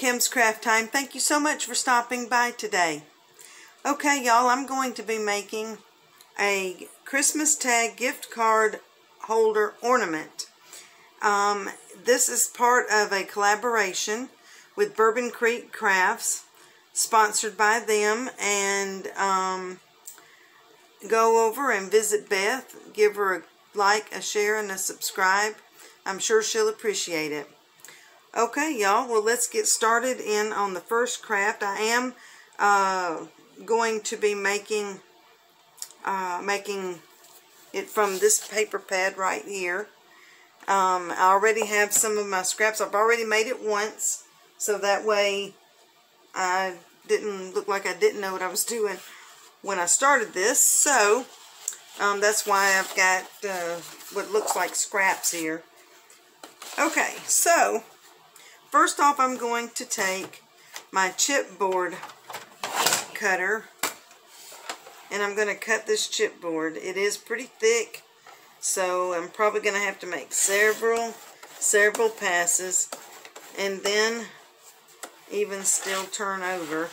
Kim's Craft Time. Thank you so much for stopping by today. Okay, y'all, I'm going to be making a Christmas tag gift card holder ornament. This is part of a collaboration with Bourbon Creek Crafts, sponsored by them, and go over and visit Beth. Give her a like, a share, and a subscribe. I'm sure she'll appreciate it. Okay, y'all, well, let's get started in on the first craft. I am going to be making it from this paper pad right here. I already have some of my scraps. I've already made it once, so that way I didn't look like I didn't know what I was doing when I started this. So that's why I've got what looks like scraps here. Okay, so first off, I'm going to take my chipboard cutter, and I'm going to cut this chipboard. It is pretty thick, so I'm probably going to have to make several passes, and then even still turn over.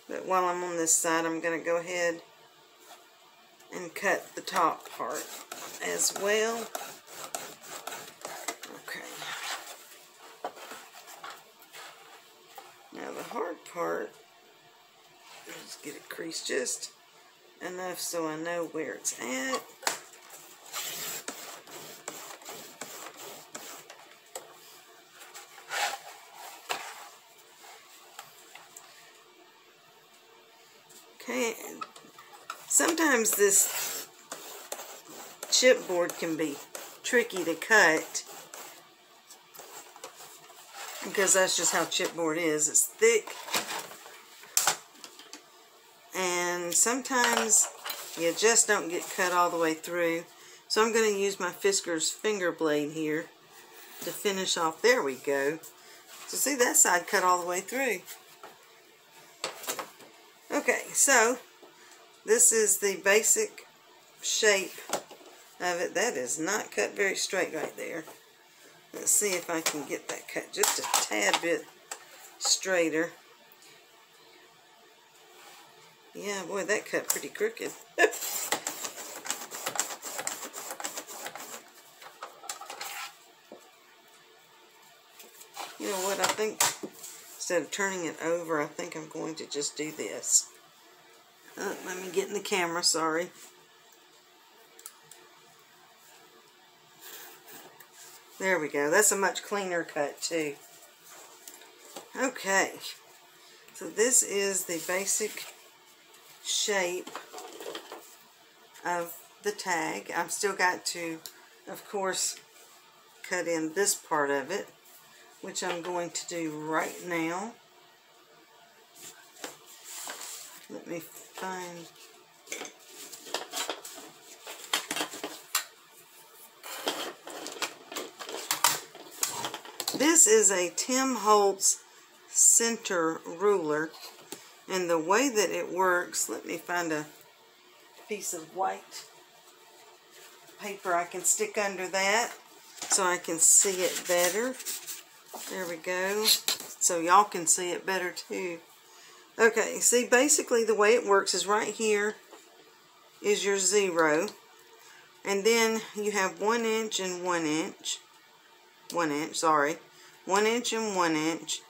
But while I'm on this side, I'm going to go ahead and cut the top part as well. Now the hard part is get it creased just enough so I know where it's at. Okay, sometimes this chipboard can be tricky to cut, because that's just how chipboard is. It's thick, and sometimes you just don't get cut all the way through. So I'm going to use my Fisker's finger blade here to finish off. There we go. So see, that side cut all the way through. Okay, so this is the basic shape of it. That is not cut very straight right there. Let's see if I can get that cut just a tad bit straighter. Yeah, boy, that cut pretty crooked. You know what, I think instead of turning it over, I think I'm going to just do this. Let me get in the camera, sorry. There we go. That's a much cleaner cut too. Okay, so this is the basic shape of the tag. I've still got to, of course, cut in this part of it, which I'm going to do right now. Let me find... This is a Tim Holtz center ruler, and the way that it works, let me find a piece of white paper I can stick under that so I can see it better. There we go. So y'all can see it better too. Okay, see, basically the way it works is right here is your 0, and then you have 1 inch and 1 inch. 1 inch, sorry. 1 inch and 1 inch.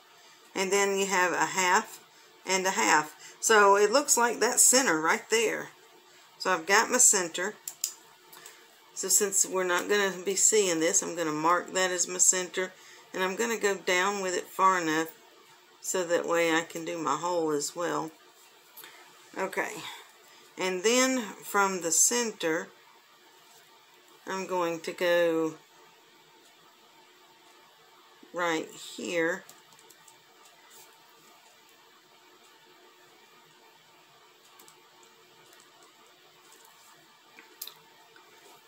And then you have a half and a half. So it looks like that center right there. So I've got my center. So since we're not going to be seeing this, I'm going to mark that as my center. And I'm going to go down with it far enough so that way I can do my hole as well. Okay. And then from the center, I'm going to go right here,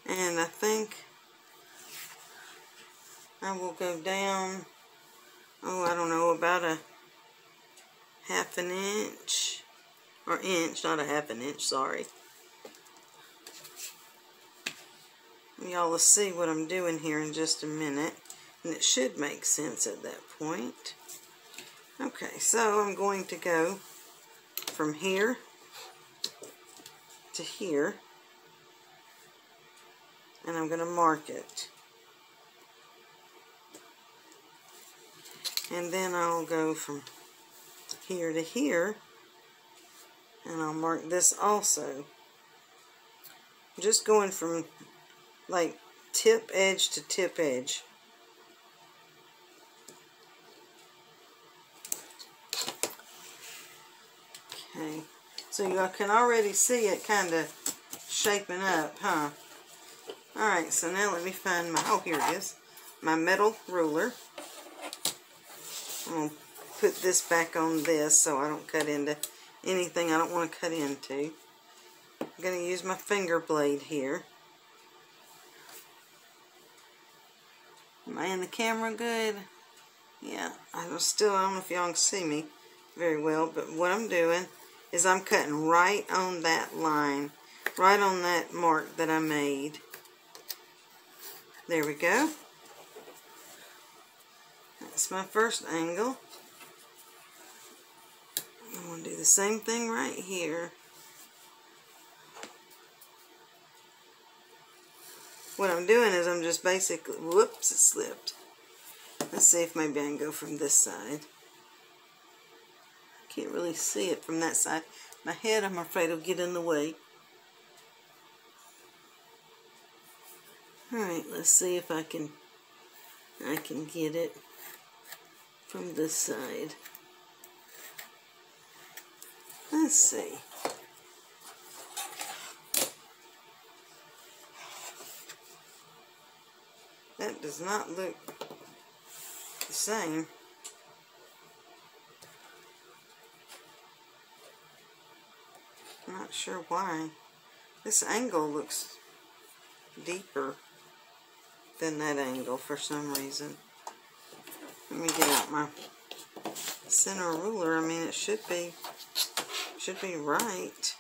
and I think I will go down, oh, I don't know, about a half an inch, or inch, not a half an inch, sorry. Y'all will see what I'm doing here in just a minute. And it should make sense at that point. Okay, so I'm going to go from here to here, and I'm going to mark it. And then I'll go from here to here, and I'll mark this also. Just going from like tip edge to tip edge. Okay, so you can already see it kind of shaping up, huh? Alright, so now let me find my, oh, here it is, my metal ruler. I'm going to put this back on this so I don't cut into anything I don't want to cut into. I'm going to use my finger blade here. Am I in the camera good? Yeah, I don't know if y'all can see me very well, but what I'm doing is I'm cutting right on that line, right on that mark that I made. There we go. That's my first angle. I'm going to do the same thing right here. What I'm doing is I'm just basically, whoops, it slipped. Let's see if maybe I can go from this side. Can't really see it from that side. My head, I'm afraid, will get in the way. Alright, let's see if I can get it from this side. Let's see. That does not look the same. I'm not sure why. This angle looks deeper than that angle for some reason. Let me get out my center ruler. I mean, it should be right.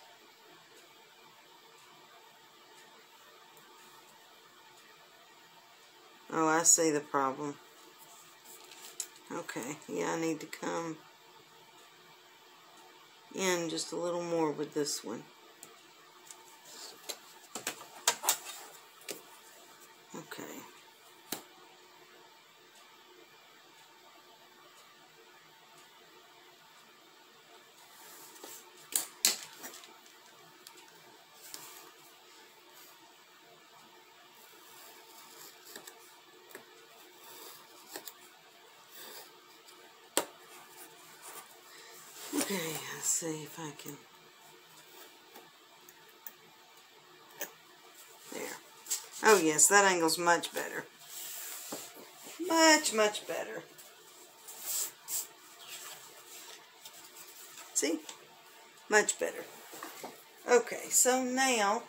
Oh, I see the problem. Okay, yeah, I need to come in just a little more with this one. Okay. Okay, let's see if I can. There. Oh yes, that angle's much better. Much, much better. See? Much better. Okay, so now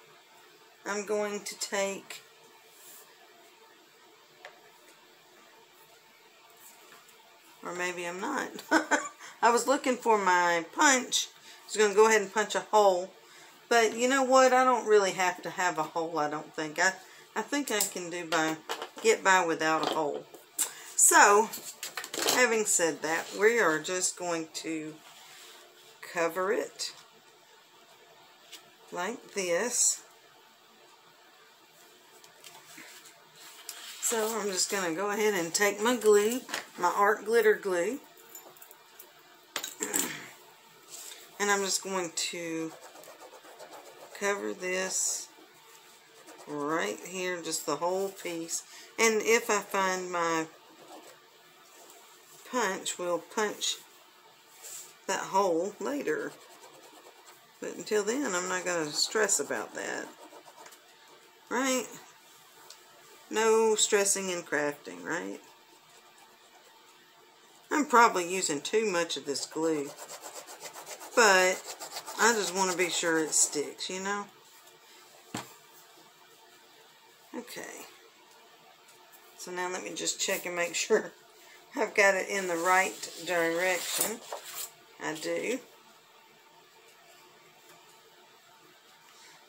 I'm going to take or maybe I'm not. I was looking for my punch. I was going to go ahead and punch a hole. But you know what? I don't really have to have a hole, I don't think. I think I can get by without a hole. So, having said that, we are just going to cover it like this. So I'm just going to go ahead and take my glue, my art glitter glue, and I'm just going to cover this right here, just the whole piece. And if I find my punch, we'll punch that hole later. But until then, I'm not going to stress about that. Right? No stressing in crafting, right? I'm probably using too much of this glue, but I just want to be sure it sticks, you know? Okay. So now let me just check and make sure I've got it in the right direction. I do.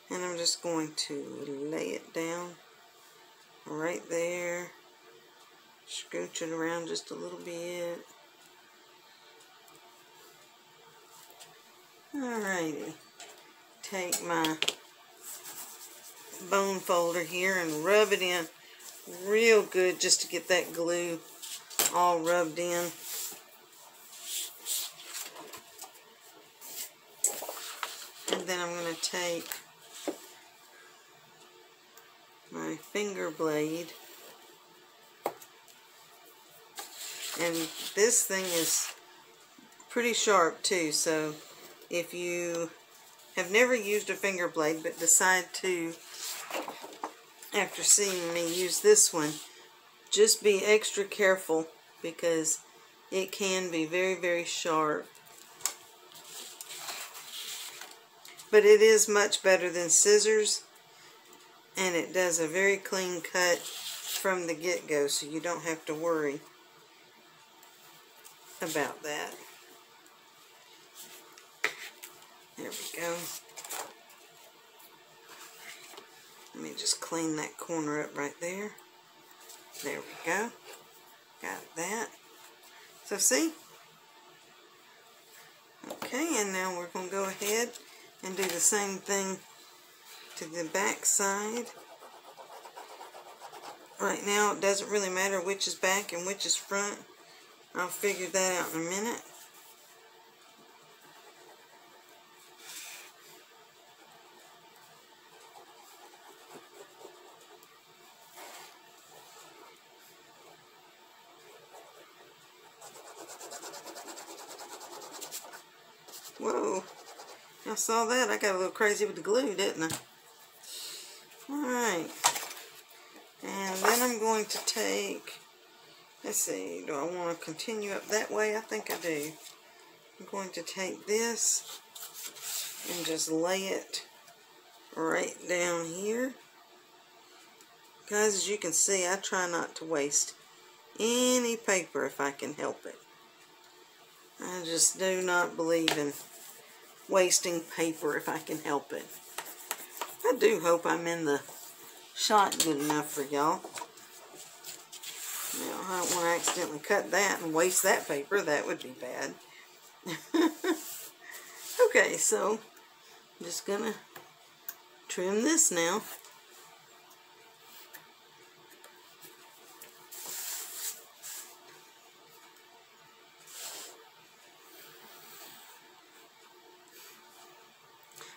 And I'm just going to lay it down right there. Scooch it around just a little bit. Alrighty, take my bone folder here and rub it in real good just to get that glue all rubbed in. And then I'm going to take my finger blade, and this thing is pretty sharp too, so if you have never used a finger blade but decide to, after seeing me use this one, just be extra careful because it can be very, very sharp. But it is much better than scissors, and it does a very clean cut from the get-go, so you don't have to worry about that. There we go. Let me just clean that corner up right there. There we go. Got that. So see? Okay, and now we're going to go ahead and do the same thing to the back side. Right now it doesn't really matter which is back and which is front. I'll figure that out in a minute. Whoa, y'all saw that? I got a little crazy with the glue, didn't I? Alright, and then I'm going to take, let's see, do I want to continue up that way? I think I do. I'm going to take this and just lay it right down here. Guys, as you can see, I try not to waste any paper if I can help it. I just do not believe in wasting paper if I can help it. I do hope I'm in the shot good enough for y'all. Now, I don't want to accidentally cut that and waste that paper. That would be bad. Okay, so I'm just gonna trim this now.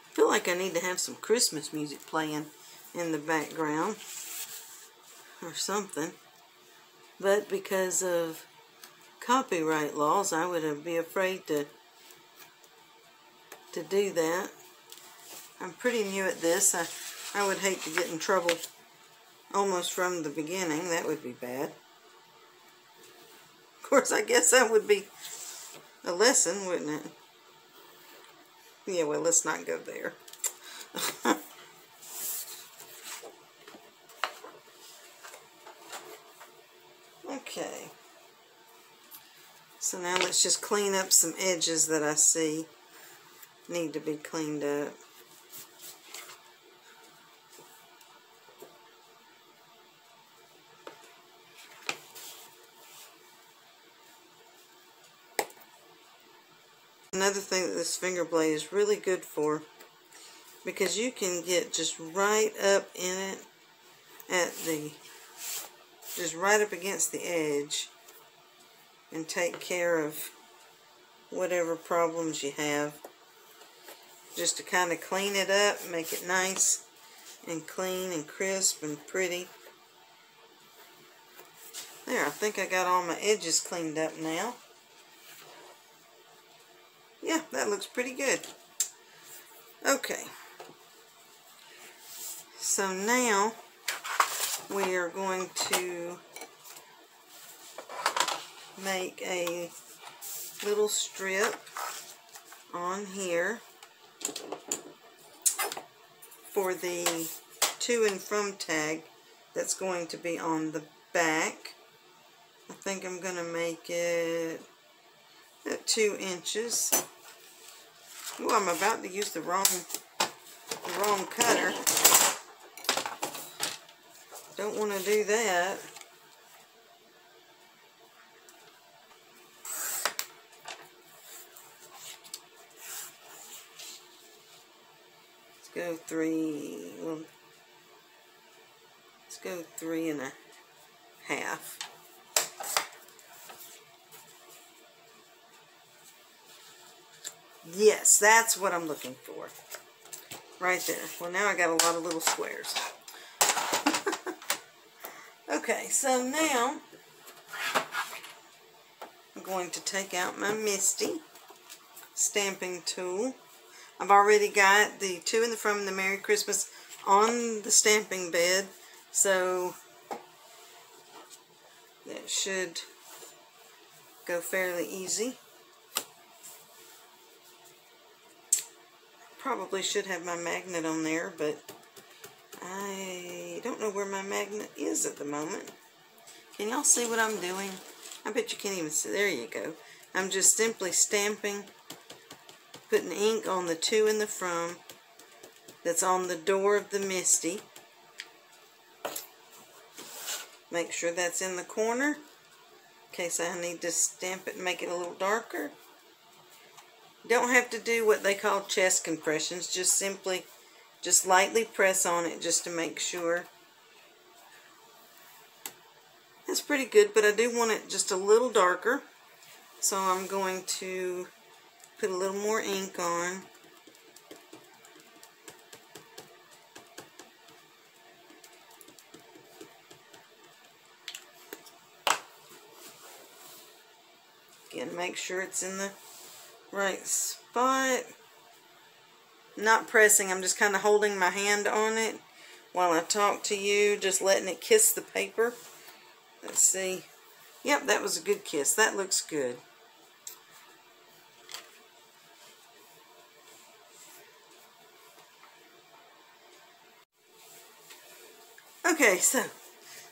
I feel like I need to have some Christmas music playing in the background or something, but because of copyright laws I would be afraid to do that. I'm pretty new at this. I would hate to get in trouble almost from the beginning. That would be bad. Of course, I guess that would be a lesson, wouldn't it? Yeah, well, let's not go there. Okay. So now let's just clean up some edges that I see need to be cleaned up. Another thing that this finger blade is really good for, because you can get just right up in it at the, just right up against the edge and take care of whatever problems you have. Just to kind of clean it up, make it nice and clean and crisp and pretty. There, I think I got all my edges cleaned up now. Yeah, that looks pretty good. Okay. So now we are going to make a little strip on here for the to and from tag that's going to be on the back. I think I'm going to make it at 2 inches. Oh, I'm about to use the wrong cutter. Don't want to do that. go 3, well, let's go 3.5. Yes, that's what I'm looking for. Right there. Well, now I got a lot of little squares. Okay, so now I'm going to take out my Misty stamping tool. I've already got the To and the From and the Merry Christmas on the stamping bed, so that should go fairly easy. Probably should have my magnet on there, but I don't know where my magnet is at the moment. Can y'all see what I'm doing? I bet you can't even see. There you go. I'm just simply stamping, putting ink on the To and the From that's on the door of the Misty. Make sure that's in the corner in case I need to stamp it and make it a little darker. Don't have to do what they call chest compressions. Just lightly press on it just to make sure. That's pretty good, but I do want it just a little darker. So I'm going to put a little more ink on. Again, make sure it's in the right spot. Not pressing, I'm just kind of holding my hand on it while I talk to you, just letting it kiss the paper. Let's see. Yep, that was a good kiss. That looks good. Okay, so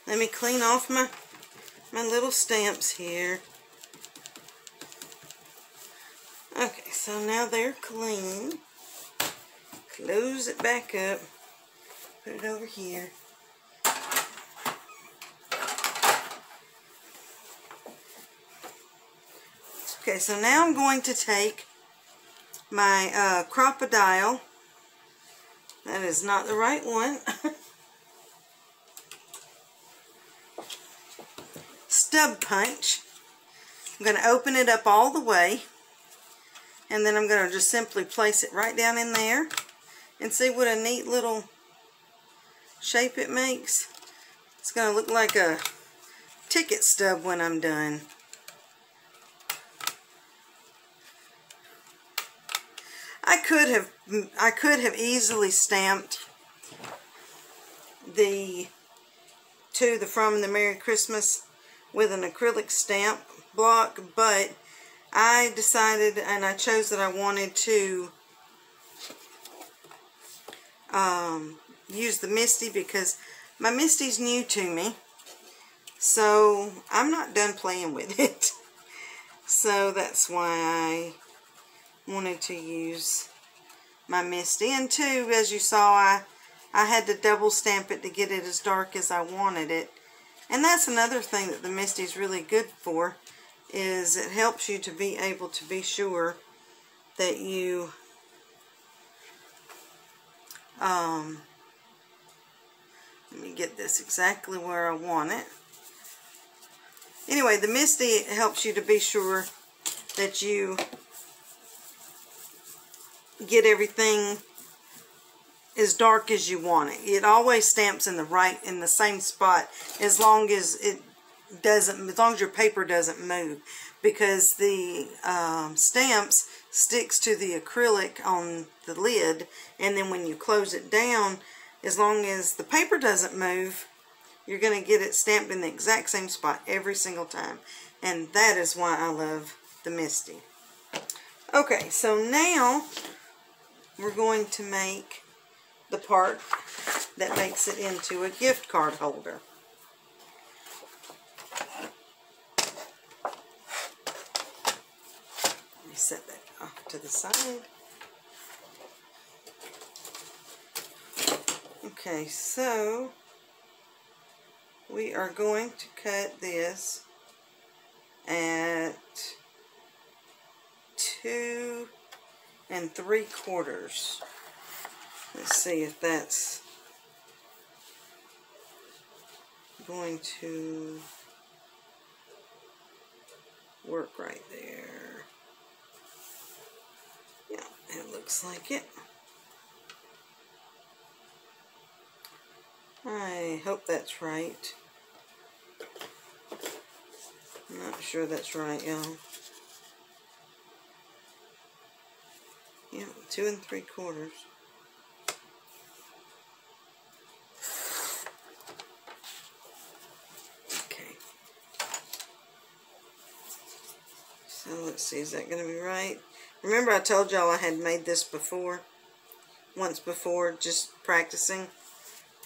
let me clean off my little stamps here. Okay, so now they're clean. Close it back up. Put it over here. Okay, so now I'm going to take my crocodile. That is not the right one. Stub punch. I'm going to open it up all the way. And then I'm going to just simply place it right down in there. And see what a neat little shape it makes. It's going to look like a ticket stub when I'm done. I could have easily stamped the To, the From, and the Merry Christmas with an acrylic stamp block, but I decided and I chose that I wanted to use the Misty because my Misty's new to me, so I'm not done playing with it. So that's why I wanted to use my Misty. And too, as you saw, I had to double stamp it to get it as dark as I wanted it. And that's another thing that the Misty's really good for, is it helps you to be able to be sure that you let me get this exactly where I want it. Anyway, the Misty helps you to be sure that you get everything as dark as you want it. It always stamps in the same spot as long as your paper doesn't move, because the stamps sticks to the acrylic on the lid, and then when you close it down, as long as the paper doesn't move, you're going to get it stamped in the exact same spot every single time. And that is why I love the Misty. Okay, so now we're going to make the part that makes it into a gift card holder. Let me set that off to the side. Okay, so we are going to cut this at 2 3/4. Let's see if that's going to work right there. Yeah, it looks like it. I hope that's right. I'm not sure that's right, y'all. Yeah, 2 3/4. Okay. So let's see, is that going to be right? Remember I told y'all I had made this before? Once before, just practicing.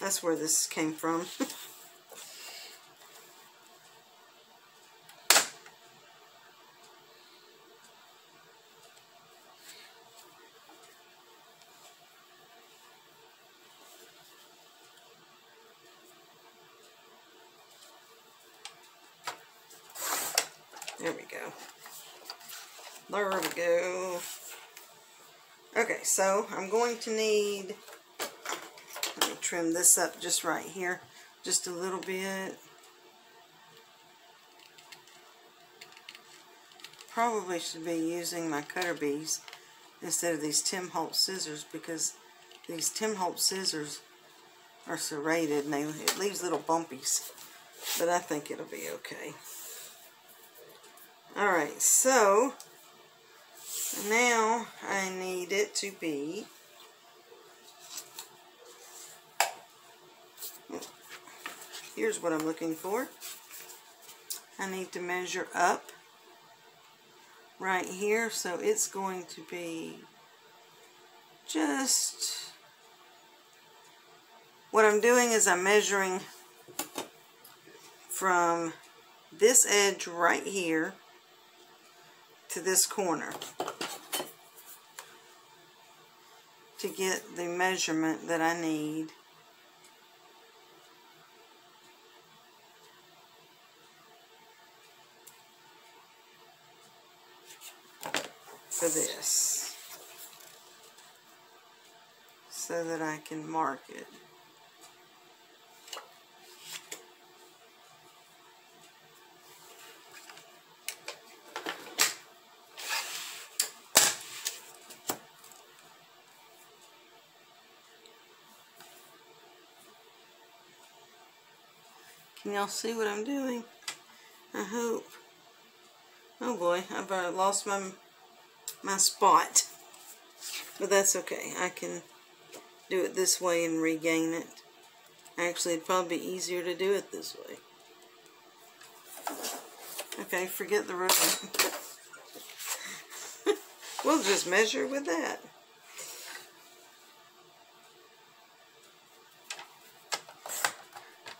That's where this came from. There we go. There we go. Okay, so I'm going to need, let me trim this up just right here, just a little bit. Probably should be using my cutter bees instead of these Tim Holtz scissors, because these Tim Holtz scissors are serrated and it leaves little bumpies, but I think it'll be okay. Alright, so now I need it to be, here's what I'm looking for. I need to measure up right here, so it's going to be just, what I'm doing is I'm measuring from this edge right here to this corner to get the measurement that I need for this, so that I can mark it. Can y'all see what I'm doing? I hope. Oh boy, I've lost my spot. But that's okay. I can do it this way and regain it. Actually, it'd probably be easier to do it this way. Okay, forget the ruler. We'll just measure with that.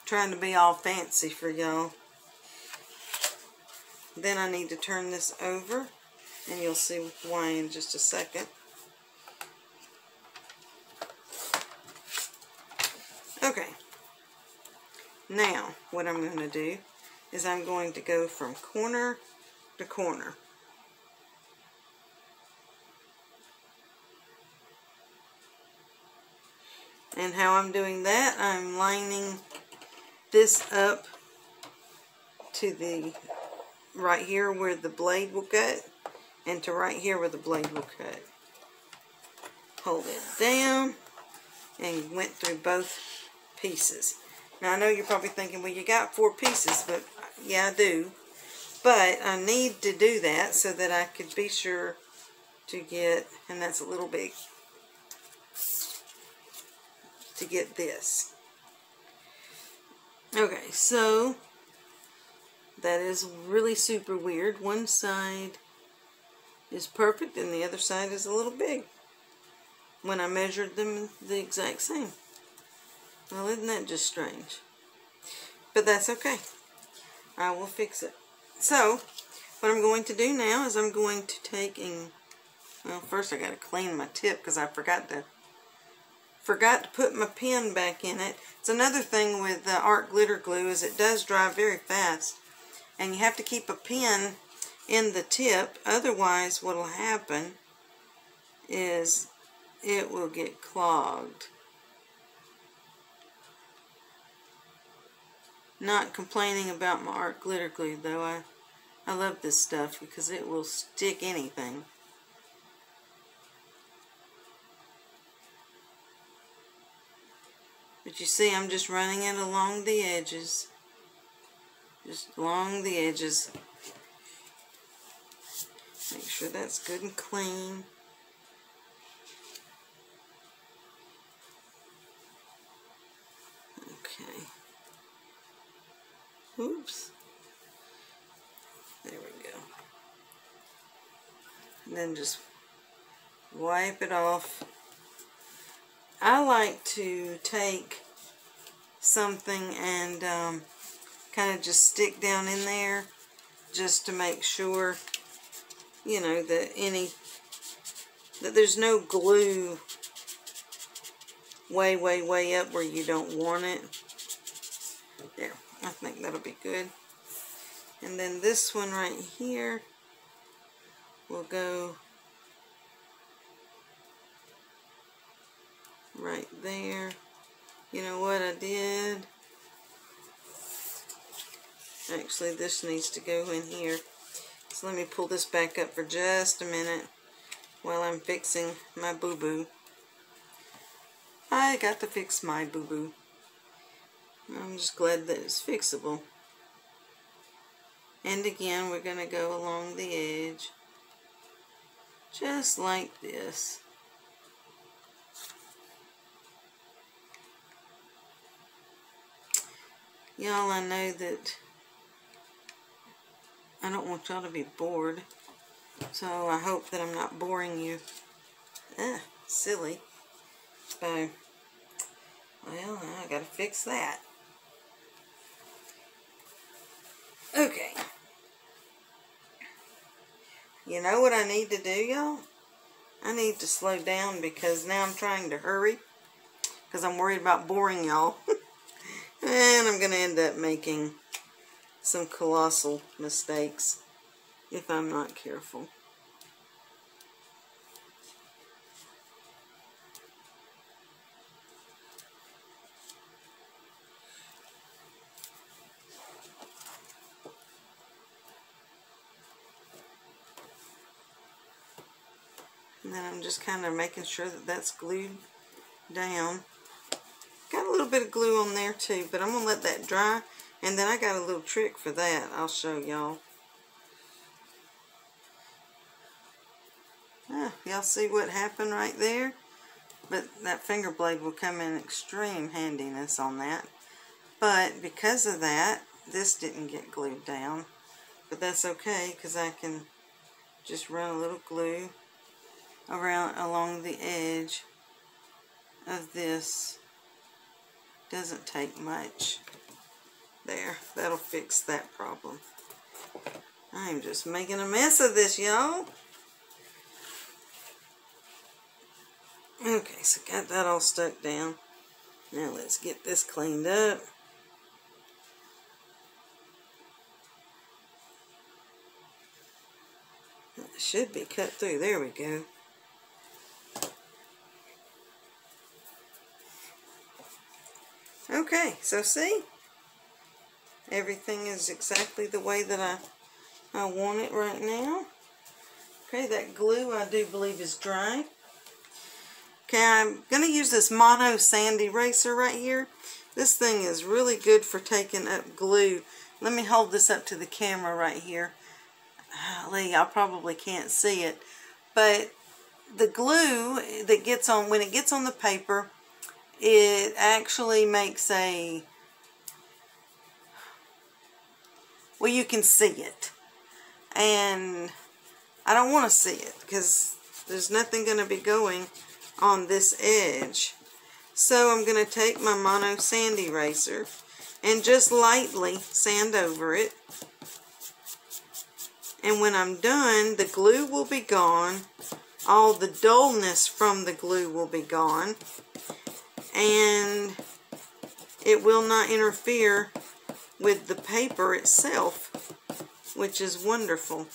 Trying to be all fancy for y'all. Then I need to turn this over, and you'll see why in just a second. Okay. Now, what I'm going to do is I'm going to go from corner to corner. And how I'm doing that, I'm lining this up to the right here where the blade will cut, and to right here where the blade will cut. Hold it down and went through both pieces. Now I know you're probably thinking, well, you got 4 pieces, but yeah, I do. But I need to do that so that I could be sure to get, and that's a little big, to get this. Okay, so that is really super weird. One side is perfect and the other side is a little big when I measured them the exact same. Well, isn't that just strange? But that's okay. I will fix it. So, what I'm going to do now is I'm going to take and, well, first I got to clean my tip because I forgot to put my pen back in it. It's another thing with art glitter glue is it does dry very fast. And you have to keep a pen in the tip. Otherwise, what will happen is it will get clogged. Not complaining about my art glitter glue though. I love this stuff because it will stick anything. But you see, I'm just running it along the edges. Just along the edges. Make sure that's good and clean. Okay. Oops. There we go. And then just wipe it off. I like to take something and kind of just stick down in there just to make sure, you know, that there's no glue way up where you don't want it. There, I think that'll be good. And then this one right here will go right there. You know what I did? Actually, this needs to go in here. So let me pull this back up for just a minute while I'm fixing my boo-boo. I got to fix my boo-boo. I'm just glad that it's fixable. And again, we're going to go along the edge. Just like this. Y'all, I know that I don't want y'all to be bored. So I hope that I'm not boring you. Silly. So, well, I gotta fix that. Okay. You know what I need to do, y'all? I need to slow down because now I'm trying to hurry. Because I'm worried about boring y'all. And I'm going to end up making some colossal mistakes if I'm not careful. And then I'm just kind of making sure that that's glued down. Got a little bit of glue on there too, but I'm going to let that dry. And then I got a little trick for that. I'll show y'all. Y'all see what happened right there? But that finger blade will come in extreme handiness on that. But because of that, this didn't get glued down. But that's okay, because I can just run a little glue along the edge of this. Doesn't take much. There, that'll fix that problem. I'm just making a mess of this, y'all. Okay, so got that all stuck down. Now let's get this cleaned up. It should be cut through. There we go. Okay, so see? Everything is exactly the way that I want it right now. Okay, that glue I do believe is dry. Okay, I'm going to use this mono sand eraser right here. This thing is really good for taking up glue. Let me hold this up to the camera right here. Y'all probably can't see it. But the glue that gets on, when it gets on the paper, it actually makes a, well, you can see it. And I don't want to see it because there's nothing going to be going on this edge. So I'm going to take my mono sand eraser and just lightly sand over it. And when I'm done, the glue will be gone. All the dullness from the glue will be gone. And it will not interfere with the paper itself, which is wonderful.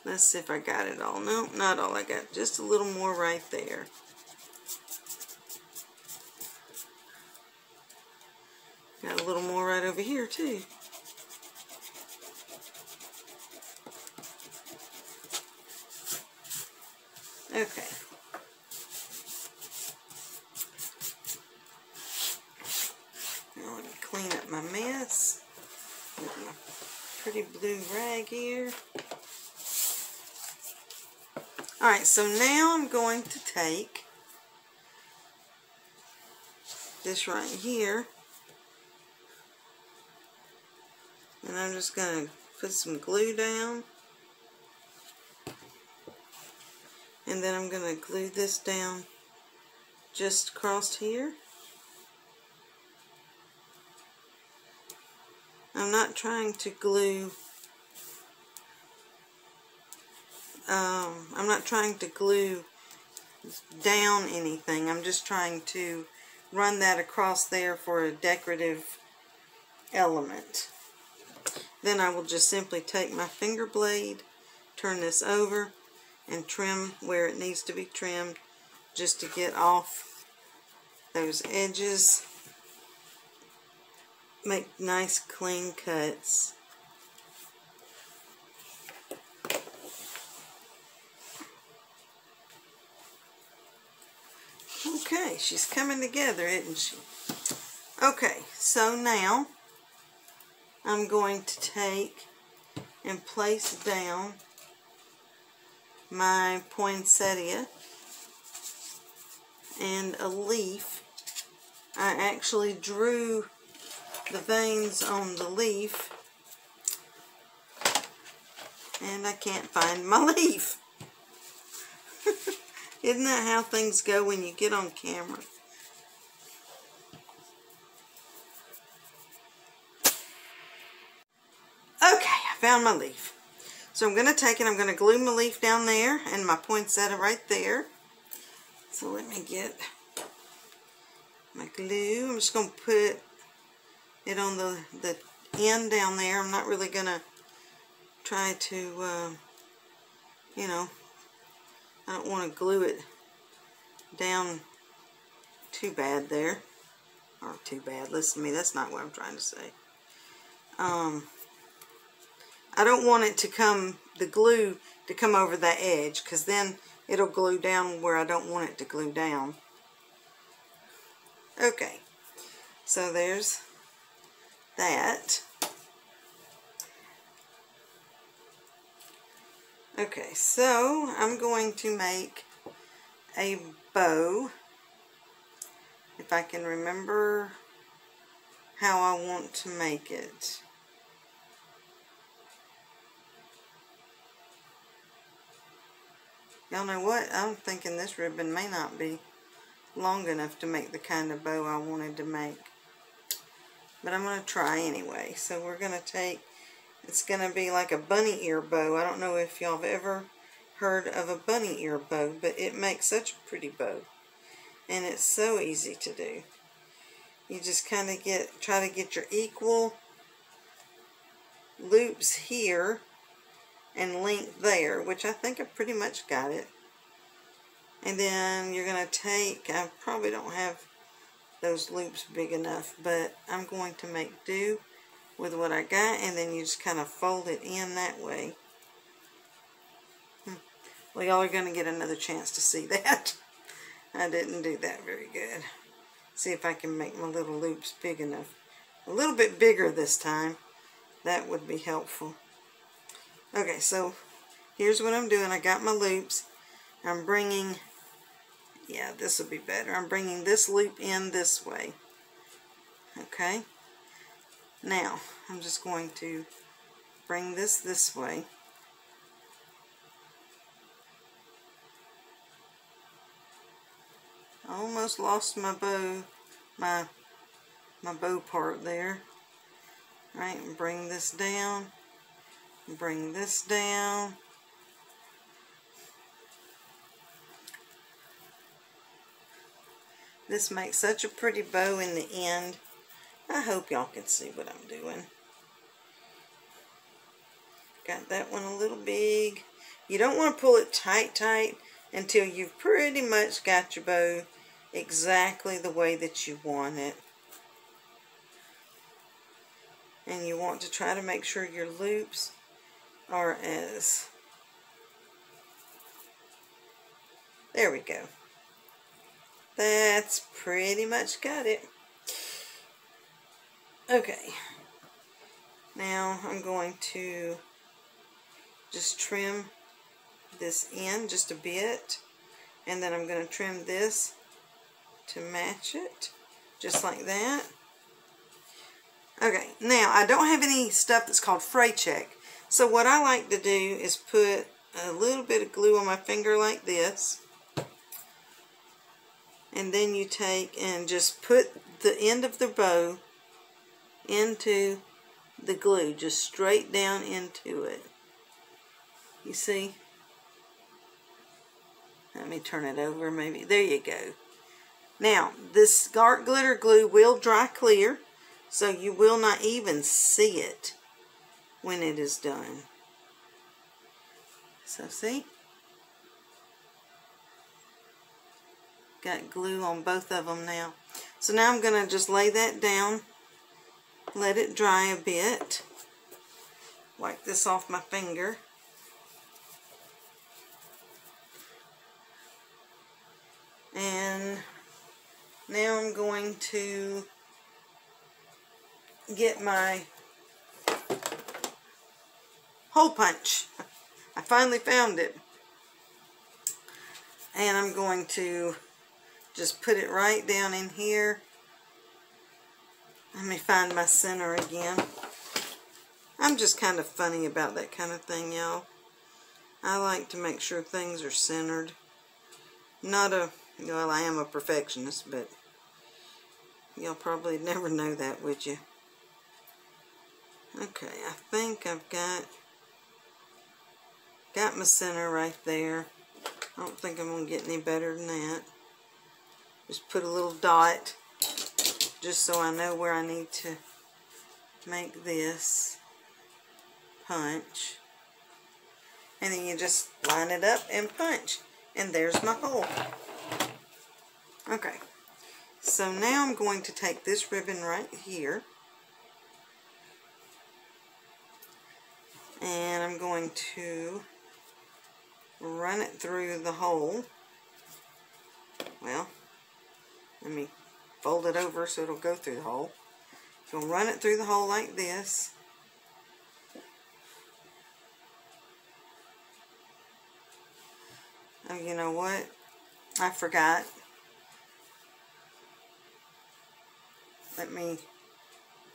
Let's see if I got it all. Nope, not all I got. Just a little more right there. Got a little more right over here too. Okay. Now let me clean up my mess with my pretty blue rag here. Alright, so now I'm going to take this right here, and I'm just going to put some glue down, and then I'm going to glue this down just across here. I'm not trying to glue down anything. I'm just trying to run that across there for a decorative element. Then I will just simply take my finger blade, turn this over, and trim where it needs to be trimmed just to get off those edges. Make nice clean cuts. Okay, she's coming together, isn't she? Okay, so now I'm going to take and place down my poinsettia and a leaf. I actually drew the veins on the leaf, and I can't find my leaf. Isn't that how things go when you get on camera? Okay, I found my leaf. So I'm going to take it, I'm going to glue my leaf down there and my poinsettia right there. So let me get my glue. I'm just going to put it on the end down there. I'm not really going to try to, you know, I don't want to glue it down too bad there. Or too bad. Listen to me, that's not what I'm trying to say. I don't want it to come, the glue to come over that edge, because then it'll glue down where I don't want it to glue down. Okay, so there's that. Okay, so I'm going to make a bow, if I can remember how I want to make it. Y'all know what? I'm thinking this ribbon may not be long enough to make the kind of bow I wanted to make. But I'm going to try anyway. So we're going to take, it's going to be like a bunny ear bow. I don't know if y'all have ever heard of a bunny ear bow, but it makes such a pretty bow. And it's so easy to do. You just kind of try to get your equal loops here and length there, which I think I pretty much got it. And then you're going to take, I probably don't have those loops big enough, but I'm going to make do with what I got, and then you just kind of fold it in that way. Well, y'all are going to get another chance to see that. I didn't do that very good. See if I can make my little loops big enough. A little bit bigger this time. That would be helpful. Okay, so here's what I'm doing. I got my loops. I'm bringing, yeah, this will be better. I'm bringing this loop in this way. Okay. Now, I'm just going to bring this way. I almost lost my bow, my bow part there. Right, and bring this down. Bring this down. This makes such a pretty bow in the end. I hope y'all can see what I'm doing. Got that one a little big. You don't want to pull it tight until you've pretty much got your bow exactly the way that you want it. And you want to try to make sure your loops are as, there we go. That's pretty much got it. Okay, now I'm going to just trim this in just a bit, and then I'm going to trim this to match it, just like that. Okay, now I don't have any stuff that's called fray check, so what I like to do is put a little bit of glue on my finger like this, and then you take and just put the end of the bow into the glue, just straight down into it. You see? Let me turn it over maybe. There you go. Now, this dark glitter glue will dry clear, so you will not even see it when it is done. So see? Got glue on both of them now. So now I'm going to just lay that down, let it dry a bit. Wipe this off my finger. And now I'm going to get my hole punch. I finally found it. And I'm going to just put it right down in here. Let me find my center again. I'm just kind of funny about that kind of thing, y'all. I like to make sure things are centered. Well, I am a perfectionist, but you'll probably never know that, would you? Okay, I think I've got my center right there. I don't think I'm going to get any better than that. Just put a little dot just so I know where I need to make this punch. And then you just line it up and punch. And there's my hole. Okay. So now I'm going to take this ribbon right here. And I'm going to run it through the hole. Well, let me fold it over so it'll go through the hole. So I'll run it through the hole like this. Oh, you know what? I forgot. Let me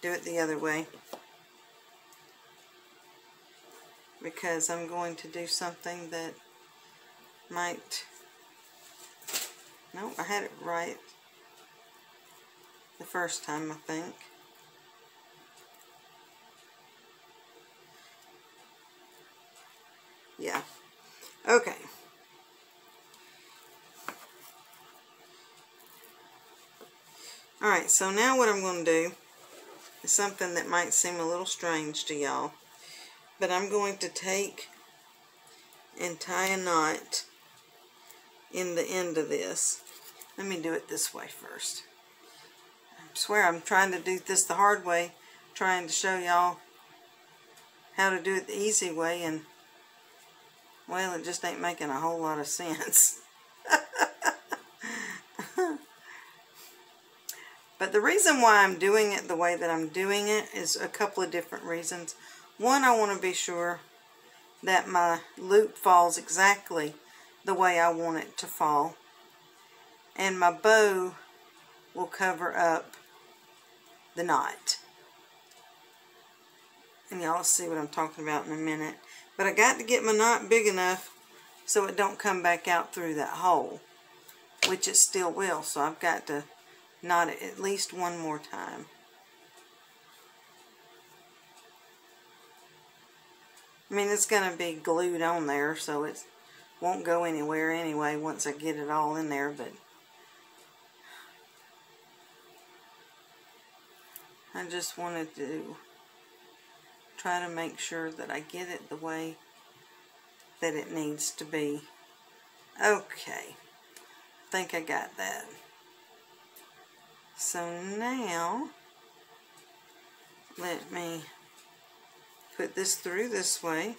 do it the other way, because I'm going to do something that might... No, I had it right the first time, I think. Yeah. Okay. Alright, so now what I'm going to do is something that might seem a little strange to y'all. But I'm going to take and tie a knot in the end of this. Let me do it this way first. I swear I'm trying to do this the hard way, trying to show y'all how to do it the easy way, and well, it just ain't making a whole lot of sense. But the reason why I'm doing it the way that I'm doing it is a couple of different reasons. One, I want to be sure that my loop falls exactly the way I want it to fall. And my bow will cover up the knot. And y'all will see what I'm talking about in a minute. But I got to get my knot big enough so it don't come back out through that hole, which it still will. So I've got to knot it at least one more time. I mean, it's going to be glued on there, so it won't go anywhere anyway once I get it all in there, but I just wanted to try to make sure that I get it the way that it needs to be. Okay, I think I got that. So now let me put this through this way.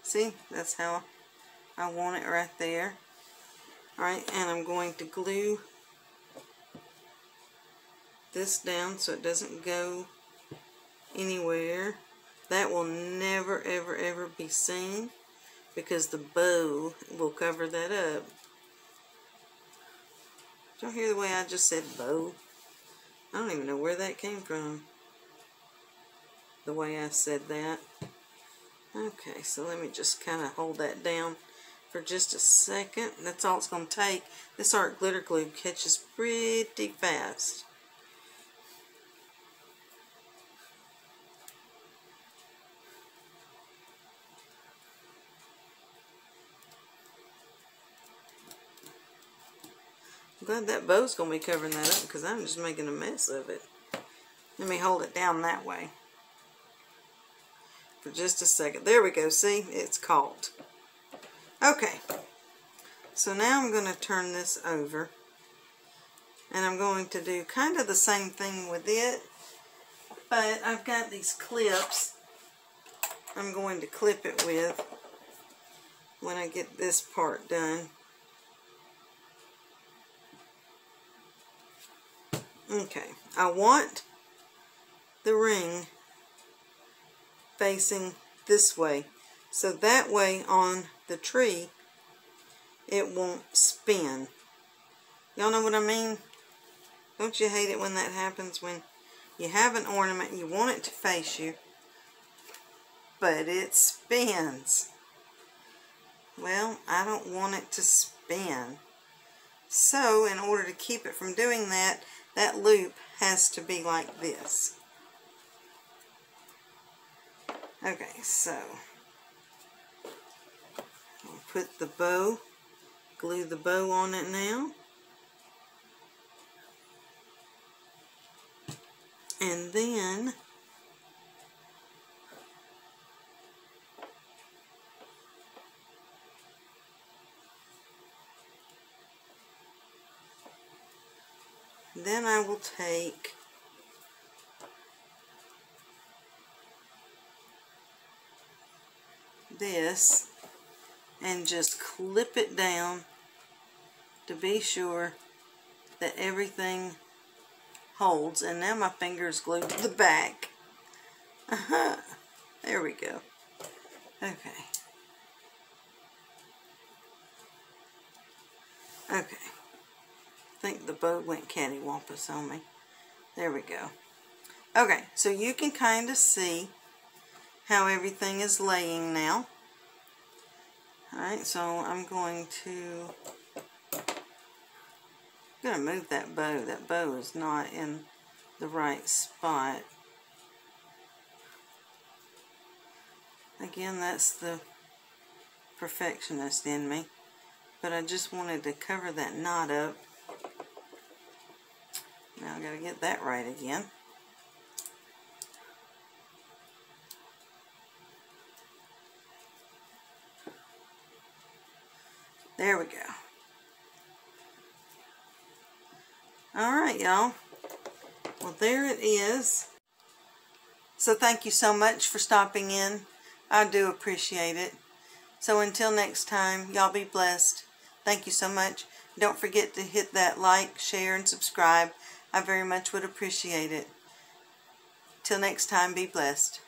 See, that's how I want it right there. Alright, and I'm going to glue this down so it doesn't go anywhere. That will never ever ever be seen because the bow will cover that up. Did y'all hear the way I just said bow? I don't even know where that came from, the way I said that. Okay, so let me just kind of hold that down for just a second. That's all it's going to take. This art glitter glue catches pretty fast. I'm glad that bow's going to be covering that up because I'm just making a mess of it. Let me hold it down that way for just a second. There we go. See? It's caught. Okay. So now I'm going to turn this over. And I'm going to do kind of the same thing with it. But I've got these clips I'm going to clip it with when I get this part done. Okay. I want the ring facing this way, so that way on the tree it won't spin. Y'all know what I mean? Don't you hate it when that happens, when you have an ornament, you want it to face you, but it spins? Well, I don't want it to spin. So in order to keep it from doing that, that loop has to be like this. Okay, so I'll put the bow, glue the bow on it now. And then I will take this and just clip it down to be sure that everything holds. And now my finger is glued to the back. There we go. Okay. Okay. I think the bow went cattywampus on me. There we go. Okay, so you can kind of see how everything is laying now. Alright, so I'm going to move that bow. That bow is not in the right spot. Again, that's the perfectionist in me. But I just wanted to cover that knot up. Now I gotta get that right again. There we go. Alright, y'all. Well, there it is. So thank you so much for stopping in. I do appreciate it. So until next time, y'all be blessed. Thank you so much. Don't forget to hit that like, share, and subscribe. I very much would appreciate it. Till next time, be blessed.